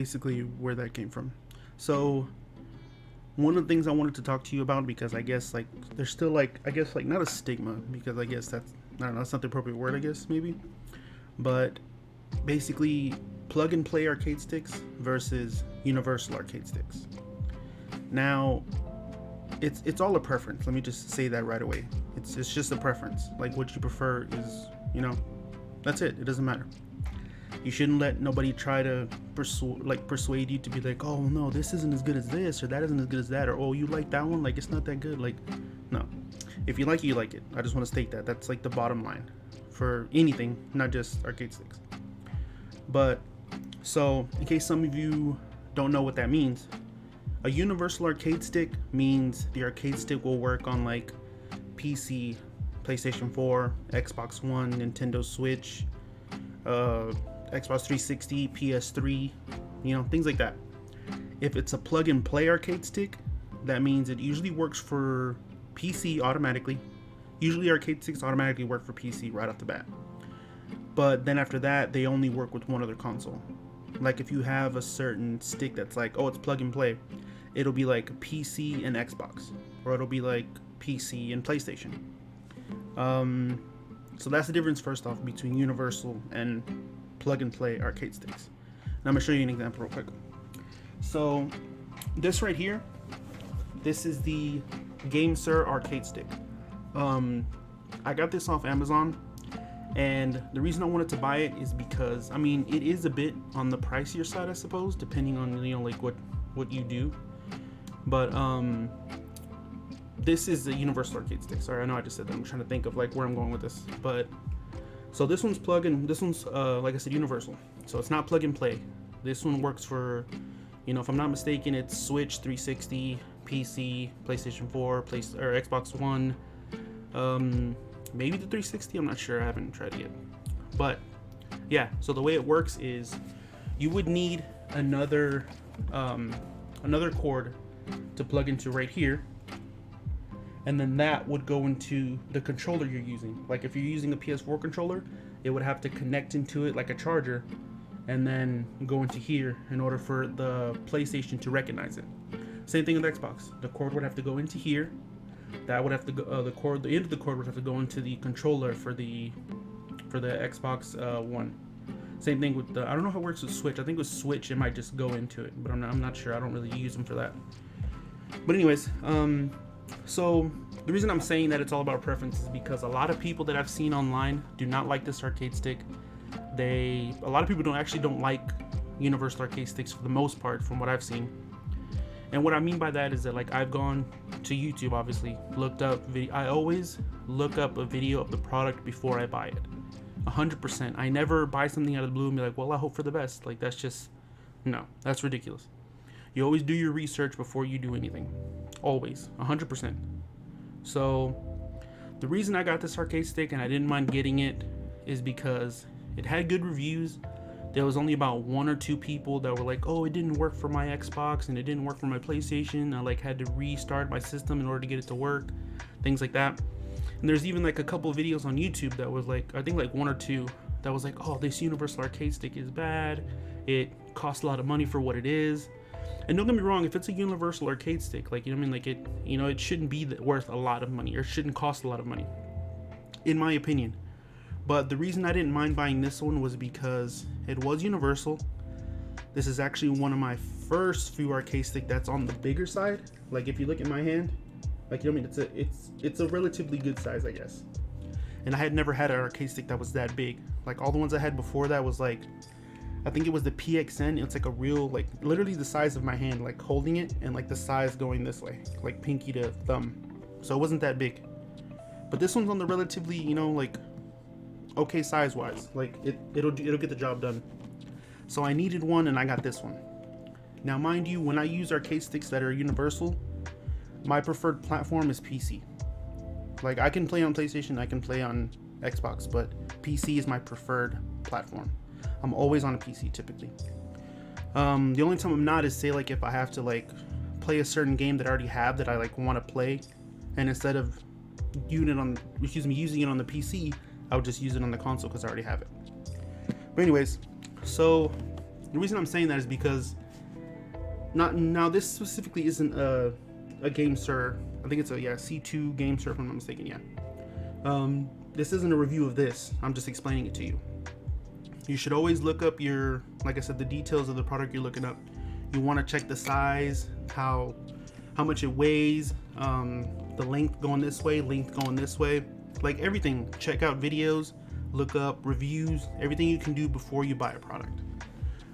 basically where that came from. So one of the things I wanted to talk to you about, because I guess like there's still like, I guess like not a stigma, because I guess that's, I don't know, that's not the appropriate word, I guess, maybe, but basically plug and play arcade sticks versus universal arcade sticks. Now it's all a preference. Let me just say that right away. It's just a preference. Like what you prefer is, you know, that's it. It doesn't matter. You shouldn't let nobody try to persuade you to be like, oh no, this isn't as good as this, or that isn't as good as that, or oh, you like that one, like it's not that good. Like, no. If you like it, you like it. I just want to state that. That's like the bottom line for anything, not just arcade sticks. But so, in case some of you don't know what that means, a universal arcade stick means the arcade stick will work on like PC, PlayStation 4, Xbox One, Nintendo Switch, Xbox 360, PS3, you know, things like that. If it's a plug and play arcade stick, that means it usually works for PC automatically. Usually arcade sticks automatically work for PC right off the bat. But then after that, they only work with one other console. Like if you have a certain stick that's like, oh, it's plug and play, it'll be like PC and Xbox, or it'll be like PC and PlayStation. So that's the difference first off between universal and plug and play arcade sticks. Now I'm gonna show you an example real quick. So this right here, this is the GameSir arcade stick. I got this off Amazon, and the reason I wanted to buy it is because, I mean, it is a bit on the pricier side, I suppose, depending on, you know, like what you do. But this is a universal arcade stick. Sorry, I know I just said that. I'm trying to think of like where I'm going with this. But so this one's plug and this one's like I said, universal. So it's not plug and play. This one works for, you know, if I'm not mistaken, it's Switch, 360, PC, PlayStation 4, or Xbox One, maybe the 360. I'm not sure. I haven't tried it yet. But yeah, so the way it works is you would need another cord to plug into right here, and then that would go into the controller you're using. Like if you're using a PS4 controller, it would have to connect into it like a charger, and then go into here in order for the PlayStation to recognize it. Same thing with Xbox. The cord would have to go into here. That would have to go. The end of the cord would have to go into the controller for the Xbox One. Same thing with the. I don't know how it works with Switch. I think with Switch it might just go into it, but I'm not sure. I don't really use them for that. But anyways, so the reason I'm saying that it's all about preference is because a lot of people that I've seen online do not like this arcade stick. A lot of people don't like universal arcade sticks for the most part, from what I've seen. And what I mean by that is that, like, I've gone to YouTube, obviously, looked up I always look up a video of the product before I buy it. 100%. I never buy something out of the blue and be like, well, I hope for the best. Like, that's just, no, that's ridiculous. You always do your research before you do anything. Always. 100%. So the reason I got this arcade stick and I didn't mind getting it is because it had good reviews. There was only about one or two people that were like, oh, it didn't work for my Xbox and it didn't work for my PlayStation. I like had to restart my system in order to get it to work. Things like that. And there's even like a couple of videos on YouTube that was like, I think like one or two that was like, oh, this universal arcade stick is bad. It costs a lot of money for what it is. And don't get me wrong, if it's a universal arcade stick, like, you know what I mean, like it, you know, it shouldn't be worth a lot of money, or it shouldn't cost a lot of money, in my opinion. But the reason I didn't mind buying this one was because it was universal. This is actually one of my first few arcade stick that's on the bigger side. Like if you look at my hand, like, you know what I mean, it's a relatively good size, I guess. And I had never had an arcade stick that was that big. Like all the ones I had before that was like, I think it was the PXN. It's like a real, like literally the size of my hand, like holding it, and like the size going this way, like pinky to thumb. So it wasn't that big. But this one's on the relatively, you know, like okay size wise. Like it'll get the job done. So I needed one and I got this one. Now mind you, when I use arcade sticks that are universal, my preferred platform is PC. Like I can play on PlayStation, I can play on Xbox, but PC is my preferred platform. I'm always on a PC typically. The only time I'm not is, say, like if I have to like play a certain game that I already have that I like want to play, and instead of using it on the PC, I would just use it on the console because I already have it. But anyways, so The reason I'm saying that is because this specifically isn't a GameSir. I think it's a C2 GameSir if I'm not mistaken. Yeah. This isn't a review of this. I'm just explaining it to you. You should always look up like I said, the details of the product you're looking up. You want to check the size, how much it weighs, the length going this way, length going this way, like everything. Check out videos, look up reviews, everything you can do before you buy a product.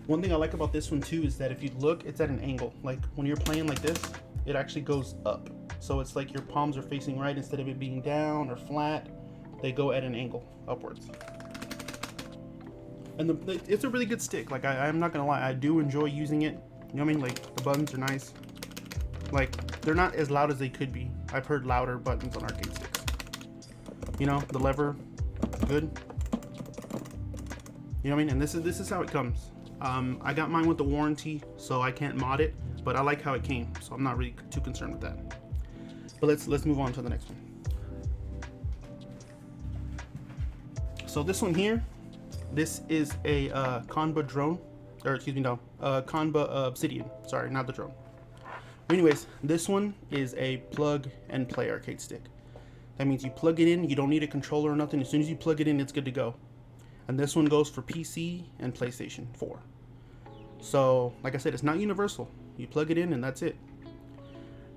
One thing I like about this one too is that if you look, it's at an angle. Like when you're playing like this, it actually goes up. So it's like your palms are facing right instead of it being down or flat. They go at an angle upwards. And it's a really good stick. Like I'm not gonna lie, I do enjoy using it. You know what I mean? Like the buttons are nice. Like they're not as loud as they could be. I've heard louder buttons on arcade sticks. You know, the lever, good. You know what I mean? And this is how it comes. I got mine with the warranty, so I can't mod it, but I like how it came, so I'm not really too concerned with that. But let's move on to the next one. So this one here, this is a Kanba drone, or excuse me, no, Kanba Obsidian. Sorry, not the drone. Anyways, this one is a plug and play arcade stick. That means you plug it in, you don't need a controller or nothing. As soon as you plug it in, it's good to go. And this one goes for PC and PlayStation 4. So, like I said, it's not universal. You plug it in and that's it.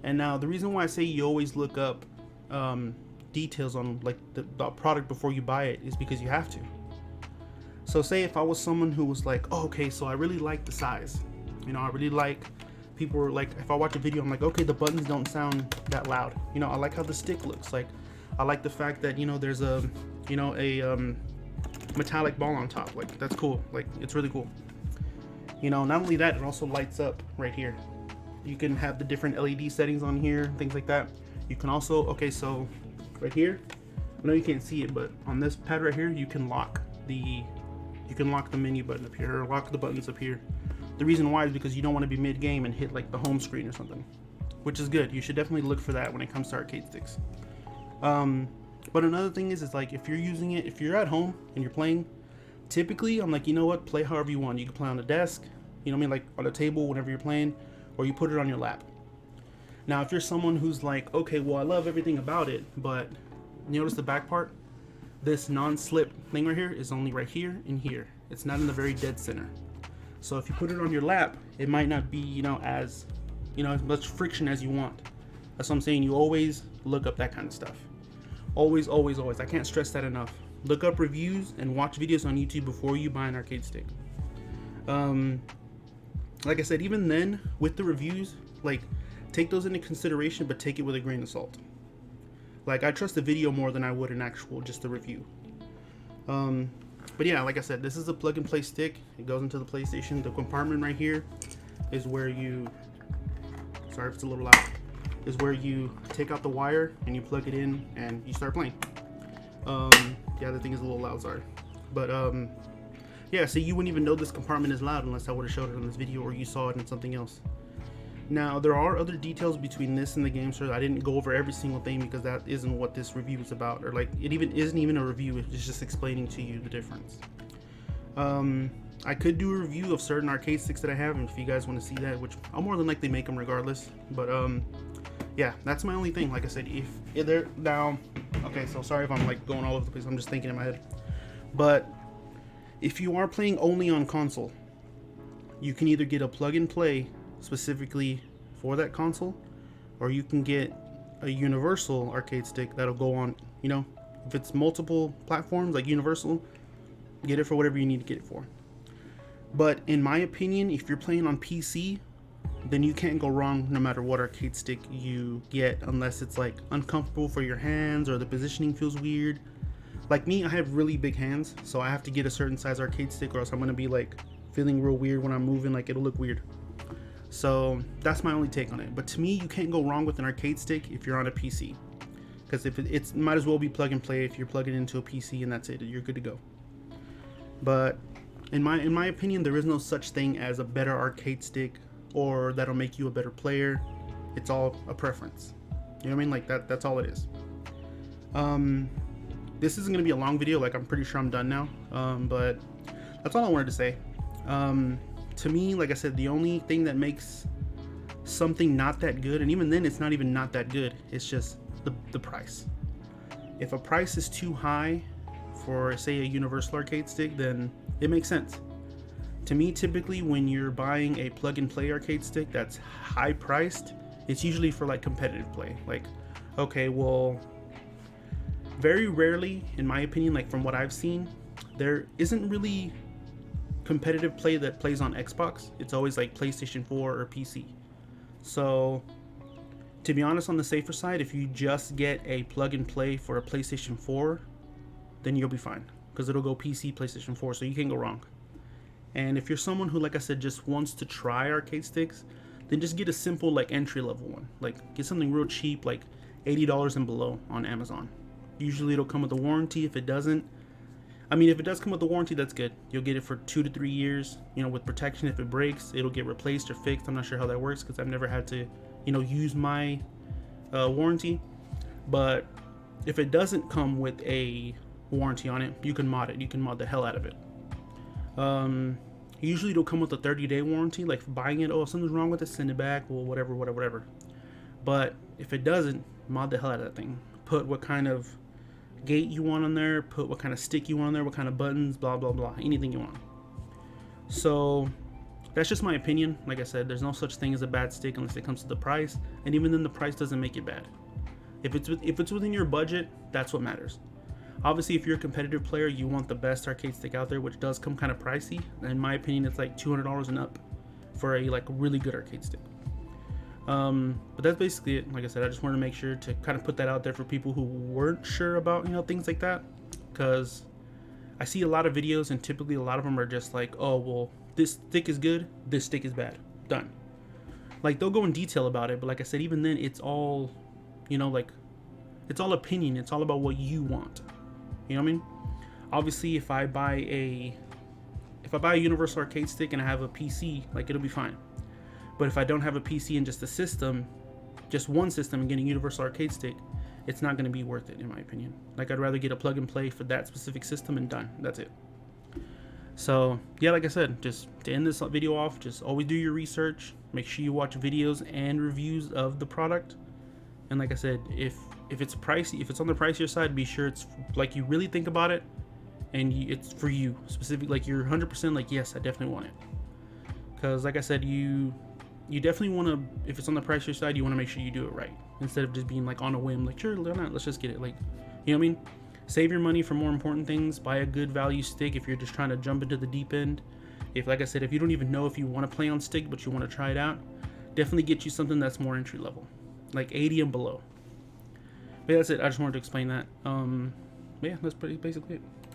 And now, the reason why I say you always look up details on like the product before you buy it is because you have to. So, say if I was someone who was like, oh, okay, so I really like the size. You know, I really like, people were like, if I watch a video, I'm like, okay, the buttons don't sound that loud. You know, I like how the stick looks. Like, I like the fact that, you know, there's a metallic ball on top. Like, that's cool. Like, it's really cool. You know, not only that, it also lights up right here. You can have the different LED settings on here, things like that. You can also, okay, so right here, I know you can't see it, but on this pad right here, you can lock the menu button up here, or lock the buttons up here. The reason why is because you don't want to be mid-game and hit like the home screen or something, which is good. You should definitely look for that when it comes to arcade sticks. But another thing is like if you're using it, if you're at home and you're playing, typically I'm like, you know what, play however you want. You can play on the desk, you know what I mean, like on a table whenever you're playing, or you put it on your lap. Now if you're someone who's like, okay, well I love everything about it, but you notice the back part, this non-slip thing right here is only right here and here. It's not in the very dead center. So if you put it on your lap, it might not be, you know, as much friction as you want. That's what I'm saying. You always look up that kind of stuff. Always, always, always. I can't stress that enough. Look up reviews and watch videos on YouTube before you buy an arcade stick. Like I said, even then, with the reviews, like, take those into consideration, but take it with a grain of salt. Like, I trust the video more than I would an actual, just the review. But yeah, like I said, this is a plug and play stick. It goes into the PlayStation. The compartment right here is where you, sorry if it's a little loud, is where you take out the wire and you plug it in and you start playing. Yeah, the thing is a little loud, sorry. But yeah, so you wouldn't even know this compartment is loud unless I would have showed it on this video or you saw it in something else. Now, there are other details between this and the GameSir. I didn't go over every single thing because that isn't what this review is about. Or like, it isn't even a review, it's just explaining to you the difference. I could do a review of certain arcade sticks that I have, and if you guys want to see that, which I'll more than likely make them regardless. But yeah, that's my only thing. Like I said, if they're now, okay, so sorry if I'm like going all over the place, I'm just thinking in my head. But if you are playing only on console, you can either get a plug and play specifically for that console, or you can get a universal arcade stick that'll go on, you know, if it's multiple platforms like universal, get it for whatever you need to get it for. But in my opinion, if you're playing on PC, then you can't go wrong no matter what arcade stick you get, unless it's like uncomfortable for your hands or the positioning feels weird. Like me, I have really big hands, so I have to get a certain size arcade stick or else I'm gonna be like feeling real weird when I'm moving, like it'll look weird. So that's my only take on it. But to me, you can't go wrong with an arcade stick if you're on a PC, because if it might as well be plug and play. If you're plugging it into a PC and that's it, you're good to go. But in my opinion, there is no such thing as a better arcade stick or that'll make you a better player. It's all a preference. You know what I mean? Like that's all it is. This isn't gonna be a long video. Like, I'm pretty sure I'm done now. But that's all I wanted to say. to me, like I said, the only thing that makes something not that good, and even then it's not even not that good, it's just the price. If a price is too high for, say, a universal arcade stick, then it makes sense. To me, typically when you're buying a plug and play arcade stick that's high priced, it's usually for like competitive play. Like, okay, well, very rarely, in my opinion, like from what I've seen, there isn't really competitive play that plays on Xbox. It's always like PlayStation 4 or PC. So to be honest, on the safer side, if you just get a plug and play for a PlayStation 4, then you'll be fine, because it'll go PC, PlayStation 4, so you can't go wrong. And if you're someone who, like I said, just wants to try arcade sticks, then just get a simple like entry level one. Like get something real cheap, like $80 and below on Amazon. Usually it'll come with a warranty. If it doesn't, I mean, if it does come with a warranty, that's good. You'll get it for 2 to 3 years, you know, with protection. If it breaks, it'll get replaced or fixed. I'm not sure how that works because I've never had to, you know, use my warranty. But if it doesn't come with a warranty on it, you can mod it. You can mod the hell out of it. Usually it'll come with a 30-day warranty. Like for buying it, oh, something's wrong with it, send it back, well, whatever. But if it doesn't, mod the hell out of that thing. Put what kind of gate you want on there, put what kind of stick you want on there, what kind of buttons, blah blah blah, anything you want. So that's just my opinion. Like I said, there's no such thing as a bad stick unless it comes to the price, and even then the price doesn't make it bad. If it's within your budget, that's what matters. Obviously, if you're a competitive player, you want the best arcade stick out there, which does come kind of pricey. In my opinion, it's like $200 and up for a like really good arcade stick. But that's basically it. Like I said, I just wanted to make sure to kind of put that out there for people who weren't sure about, you know, things like that, because I see a lot of videos and typically a lot of them are just like, oh, well, this stick is good, this stick is bad, done. Like they'll go in detail about it, but like I said, even then it's all, you know, like it's all opinion. It's all about what you want. You know what I mean? Obviously, if I buy a universal arcade stick and I have a PC, like it'll be fine. But if I don't have a PC and just a system, just one system, and getting a universal arcade stick, it's not going to be worth it in my opinion. Like I'd rather get a plug and play for that specific system and done. That's it. So yeah, like I said, just to end this video off, just always do your research. Make sure you watch videos and reviews of the product. And like I said, if it's pricey, if it's on the pricier side, be sure it's like you really think about it and it's for you specific. Like you're 100% like, yes, I definitely want it. Because like I said, you definitely want to, if it's on the pricier side, you want to make sure you do it right instead of just being like on a whim, like sure, why not, let's just get it. Like, you know what I mean? Save your money for more important things. Buy a good value stick if you're just trying to jump into the deep end. If, like I said, if you don't even know if you want to play on stick but you want to try it out, definitely get you something that's more entry level, like 80 and below. But yeah, that's it. I just wanted to explain that. Yeah, that's basically it.